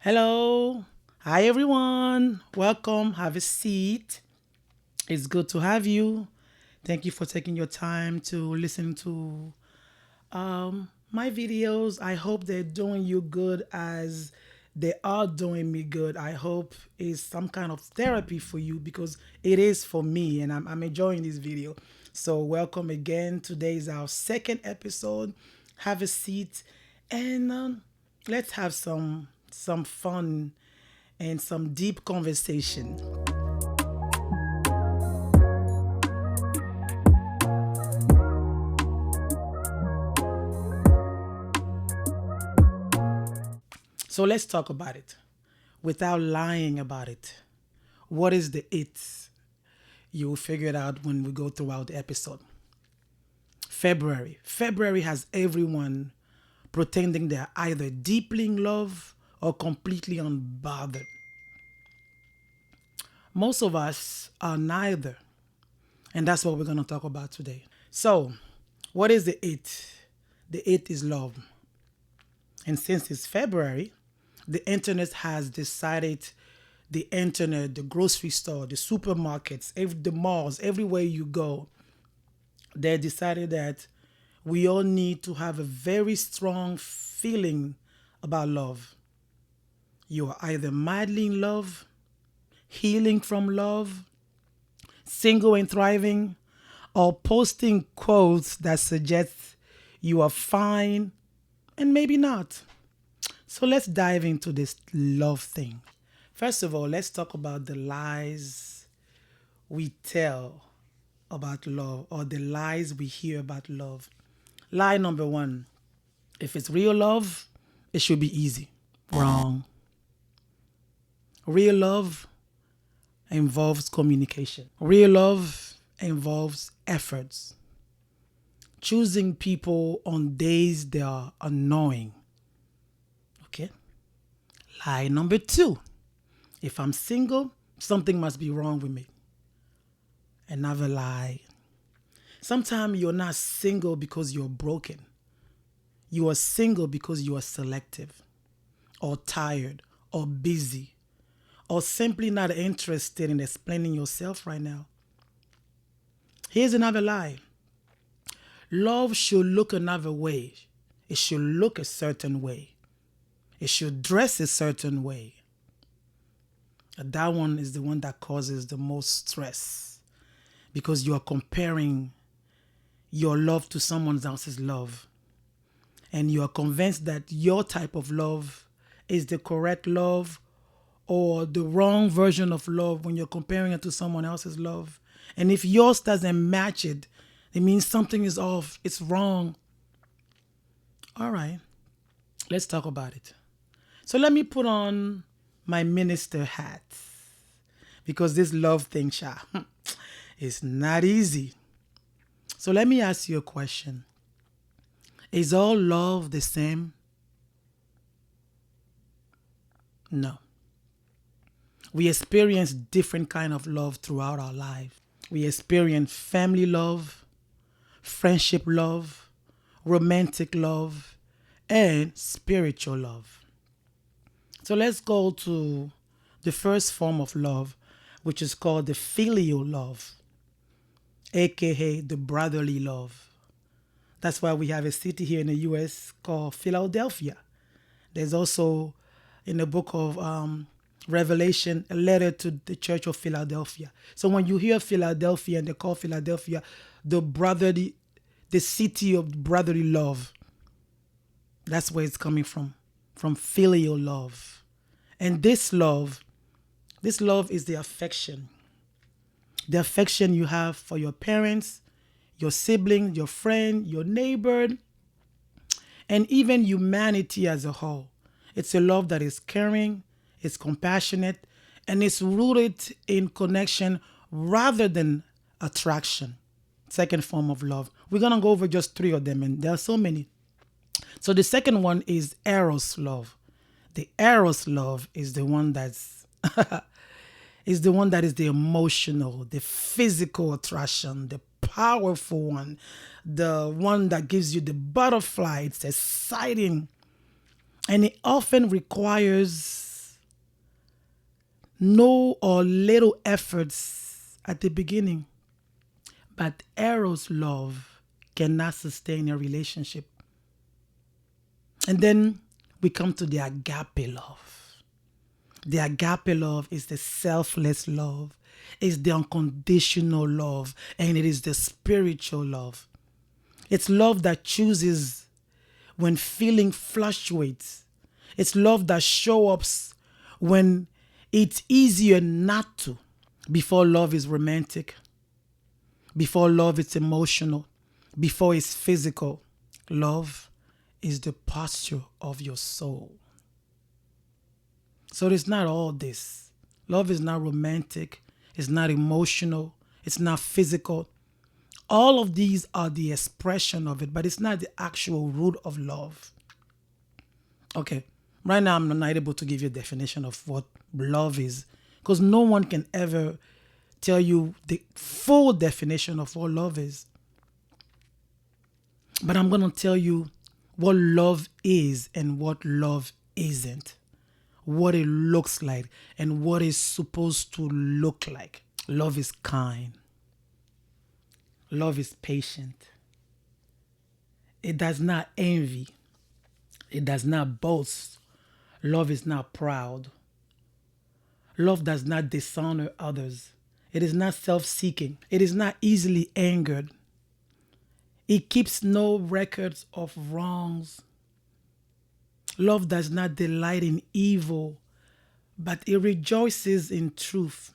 Hello. Hi, everyone. Welcome. Have a seat. It's good to have you. Thank you for taking your time to listen to my videos. I hope they're doing you good as they are doing me good. I hope it's some kind of therapy for you because it is for me and I'm enjoying this video. So, welcome again. Today is our second episode. Have a seat and let's have some fun and some deep conversation. So let's talk about it without lying about it. What is the it? You'll figure it out when we go throughout the episode. February. February has everyone pretending they're either deeply in love or completely unbothered. Most of us are neither. And that's what we're going to talk about today. So, what is the it? The it is love. And since it's February, the internet has decided the internet, the grocery store, the supermarkets, the malls, everywhere you go, they decided that we all need to have a very strong feeling about love. You are either madly in love, healing from love, single and thriving, or posting quotes that suggest you are fine and maybe not. So let's dive into this love thing. First of all, let's talk about the lies we tell about love or the lies we hear about love. Lie number one: if it's real love, it should be easy. Wrong. Real love involves communication, real love involves efforts. Choosing people on days they are annoying. Okay. Lie number two: if I'm single, something must be wrong with me. Another lie. Sometimes you're not single because you're broken. You are single because you are selective, or tired, or busy, or simply not interested in explaining yourself right now. Here's another lie: love should look another way. It should look a certain way. It should dress a certain way. That one is the one that causes the most stress because you are comparing your love to someone else's love. And you are convinced that your type of love is the correct love or the wrong version of love when you're comparing it to someone else's love. And if yours doesn't match it, it means something is off, it's wrong. All right, let's talk about it. So let me put on my minister hat because this love thing, is not easy. So let me ask you a question. Is all love the same? No. We experience different kind of love throughout our life. We experience family love, friendship love, romantic love, and spiritual love. So let's go to the first form of love, which is called the filial love, aka the brotherly love. That's why we have a city here in the US called Philadelphia. There's also in the book of Revelation a letter to the church of Philadelphia. So when you hear Philadelphia and they call Philadelphia the city of brotherly love, that's where it's coming from filial love. And this love is the affection you have for your parents, your sibling, your friend, your neighbor, and even humanity as a whole. It's a love that is caring, it's compassionate, and it's rooted in connection rather than attraction. Second form of love. We're going to go over just three of them, and there are so many. So the second one is eros love. The eros love is the one that's is the one that is the emotional, the physical attraction, the powerful one, the one that gives you the butterfly. It's exciting. And it often requires no or little efforts at the beginning. But Eros love cannot sustain a relationship. And then we come to the agape love. The agape love is the selfless love, it's the unconditional love, and it is the spiritual love. It's love that chooses when feeling fluctuates. It's love that shows up when it's easier not to. Before love is romantic, before love is emotional, before it's physical, love is the posture of your soul. So it's not all this. Love is not romantic, it's not emotional, it's not physical. All of these are the expression of it, but it's not the actual root of love. Okay, right now I'm not able to give you a definition of what love is because no one can ever tell you the full definition of what love is. But I'm going to tell you what love is and what love isn't, what it looks like and what it's supposed to look like. Love is kind. Love is patient. It does not envy. It does not boast. Love is not proud. Love does not dishonor others. It is not self-seeking. It is not easily angered. It keeps no records of wrongs. Love does not delight in evil, but it rejoices in truth.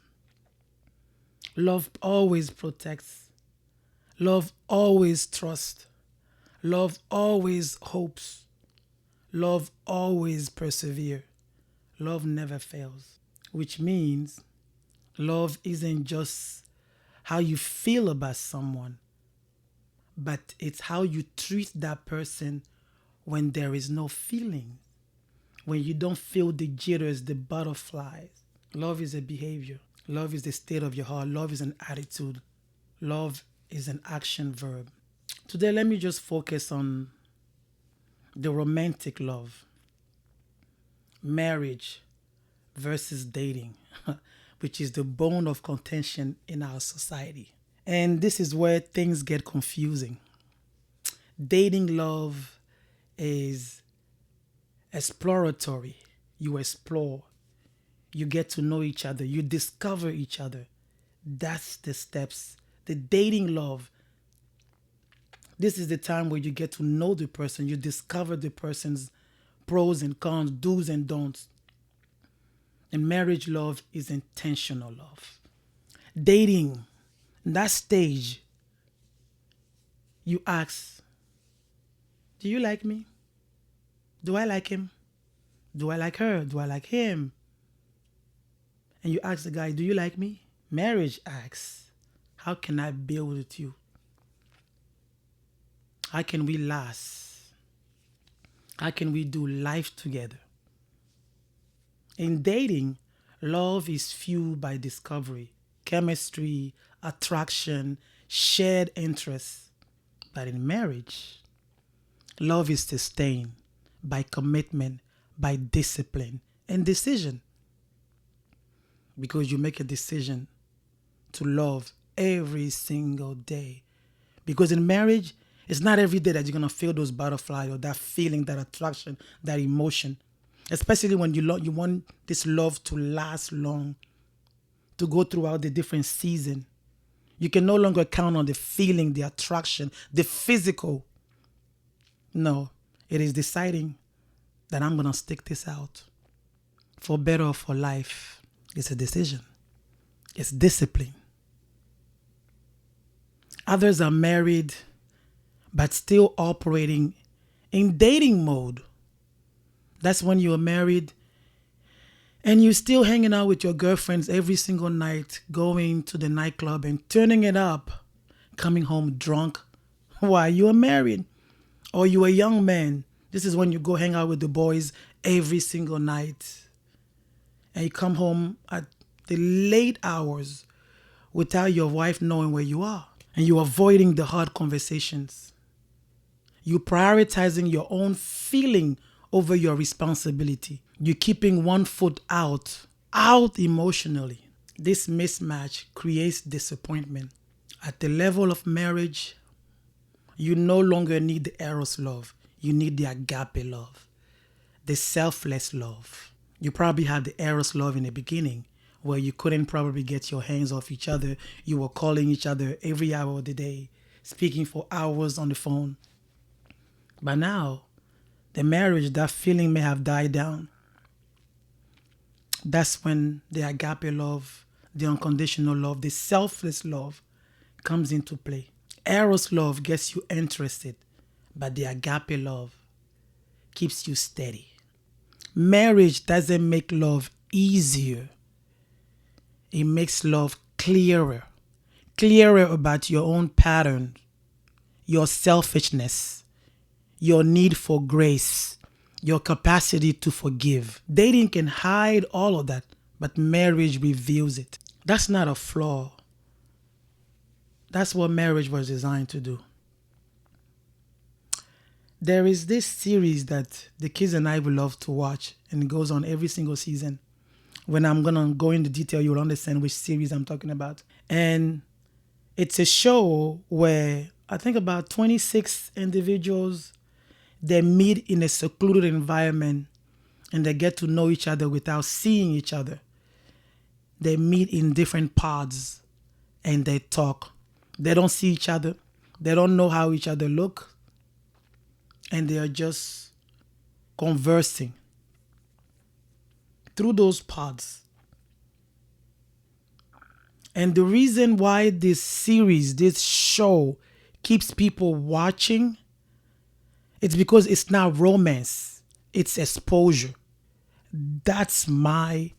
Love always protects. Love always trusts. Love always hopes. Love always perseveres. Love never fails. Which means love isn't just how you feel about someone, but it's how you treat that person when there is no feeling, when you don't feel the jitters, the butterflies. Love is a behavior. Love is the state of your heart. Love is an attitude. Love is an action verb. Today, let me just focus on the romantic love, marriage versus dating, which is the bone of contention in our society. And this is where things get confusing. Dating love is exploratory. You explore, you get to know each other, you discover each other. That's the steps. The dating love, this is the time where you get to know the person, you discover the person's pros and cons, do's and don'ts. And marriage love is intentional love. Dating, that stage, you ask, do you like me? Do I like him? Do I like her? Do I like him? And you ask the guy, do you like me? Marriage asks, how can I build with you? How can we last? How can we do life together? In dating, love is fueled by discovery, chemistry, attraction, shared interests. But in marriage, love is sustained by commitment, by discipline, and decision. Because you make a decision to love every single day. Because in marriage, it's not every day that you're going to feel those butterflies or that feeling, that attraction, that emotion. Especially when you want this love to last long, to go throughout the different seasons. You can no longer count on the feeling, the attraction, the physical. No, it is deciding that I'm going to stick this out for better or for life. It's a decision. It's discipline. Others are married but still operating in dating mode. That's when you're married and you're still hanging out with your girlfriends every single night, going to the nightclub and turning it up, coming home drunk. Why? You are married. Or you're a young man. This is when you go hang out with the boys every single night. And you come home at the late hours without your wife knowing where you are. And you're avoiding the hard conversations. You're prioritizing your own feeling over your responsibility. You're keeping one foot out out emotionally. This mismatch creates disappointment. At the level of marriage, you no longer need the eros love. You need the agape love, the selfless love. You probably had the eros love in the beginning where you couldn't probably get your hands off each other. You were calling each other every hour of the day, speaking for hours on the phone. But now, the marriage, that feeling may have died down. That's when the agape love, the unconditional love, the selfless love comes into play. Eros love gets you interested, but the agape love keeps you steady. Marriage doesn't make love easier. It makes love clearer. Clearer about your own patterns, your selfishness, your need for grace, your capacity to forgive. Dating can hide all of that, but marriage reveals it. That's not a flaw. That's what marriage was designed to do. There is this series that the kids and I will love to watch, and it goes on every single season. When I'm going to go into detail, you'll understand which series I'm talking about. And it's a show where I think about 26 individuals, they meet in a secluded environment and they get to know each other without seeing each other. They meet in different pods and they talk. They don't see each other. They don't know how each other look. And they are just conversing through those pods. And the reason why this series, this show keeps people watching, it's because it's not romance. It's exposure. That's my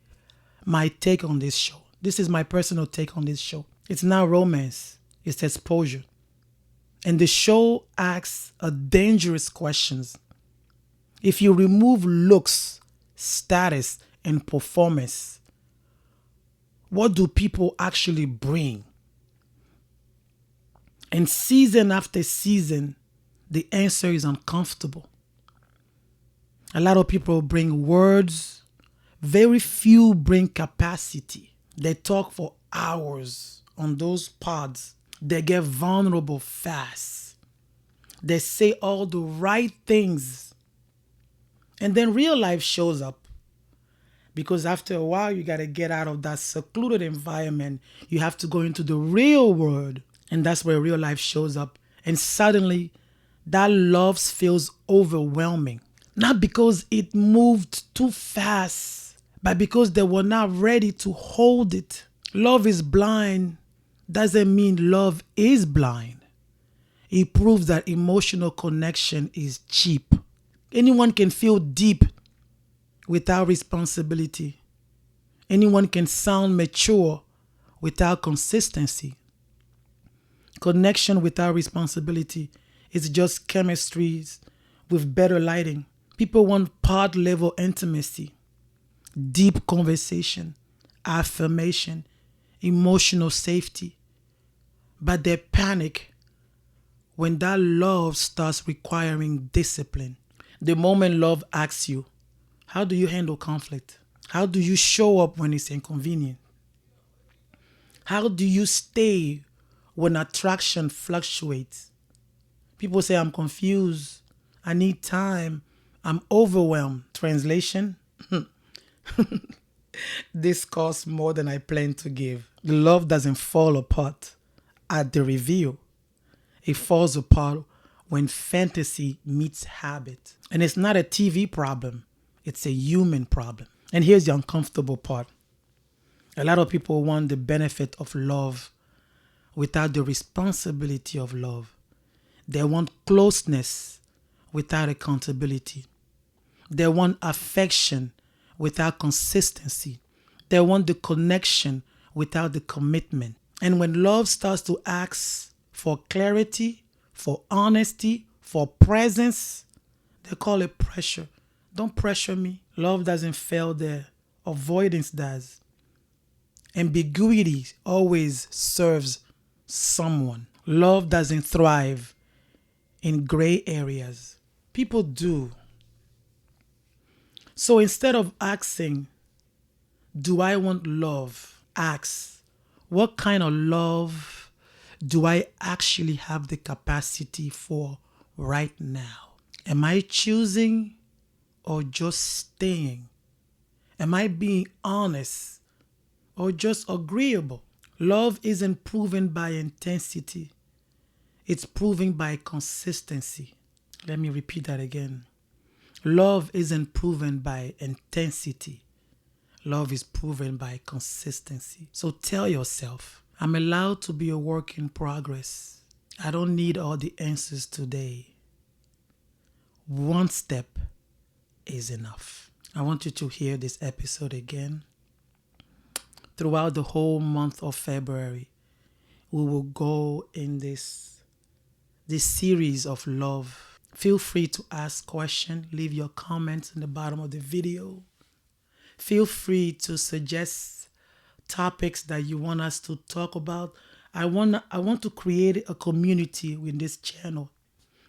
take on this show. This is my personal take on this show. It's not romance. It's exposure. And the show asks a dangerous questions. If you remove looks, status, and performance, what do people actually bring? And season after season, the answer is uncomfortable. A lot of people bring words. Very few bring capacity. They talk for hours on those pods. They get vulnerable fast. They say all the right things. And then real life shows up. Because after a while, you got to get out of that secluded environment. You have to go into the real world. And that's where real life shows up. And suddenly, that love feels overwhelming. Not because it moved too fast, but because they were not ready to hold it. Love is blind doesn't mean love is blind. It proves that emotional connection is cheap. Anyone can feel deep without responsibility. Anyone can sound mature without consistency. Connection without responsibility is just chemistries with better lighting. People want pod level intimacy, deep conversation, affirmation, emotional safety. But they panic when that love starts requiring discipline. The moment love asks you, how do you handle conflict? How do you show up when it's inconvenient? How do you stay when attraction fluctuates? People say, I'm confused. I need time. I'm overwhelmed. Translation? This costs more than I plan to give. The love doesn't fall apart at the reveal. It falls apart when fantasy meets habit. And it's not a TV problem. It's a human problem. And here's the uncomfortable part. A lot of people want the benefit of love without the responsibility of love. They want closeness without accountability. They want affection without consistency. They want the connection without the commitment. And when love starts to ask for clarity, for honesty, for presence, they call it pressure. Don't pressure me. Love doesn't fail there. Avoidance does. Ambiguity always serves someone. Love doesn't thrive in gray areas. People do. So instead of asking, do I want love? Ask, what kind of love do I actually have the capacity for right now? Am I choosing or just staying? Am I being honest or just agreeable? Love isn't proven by intensity, it's proven by consistency. Let me repeat that again. Love isn't proven by intensity, love is proven by consistency. So tell yourself, I'm allowed to be a work in progress. I don't need all the answers today. One step is enough. I want you to hear this episode again. Throughout the whole month of February, we will go in this series of love. Feel free to ask questions, leave your comments in the bottom of the video. Feel free to suggest topics that you want us to talk about. I want to create a community with this channel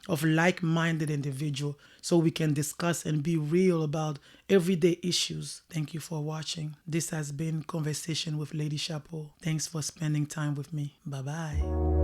of like-minded individuals so we can discuss and be real about everyday issues. Thank you for watching. This has been Conversation with Lady Chapo. Thanks for spending time with me. Bye-bye.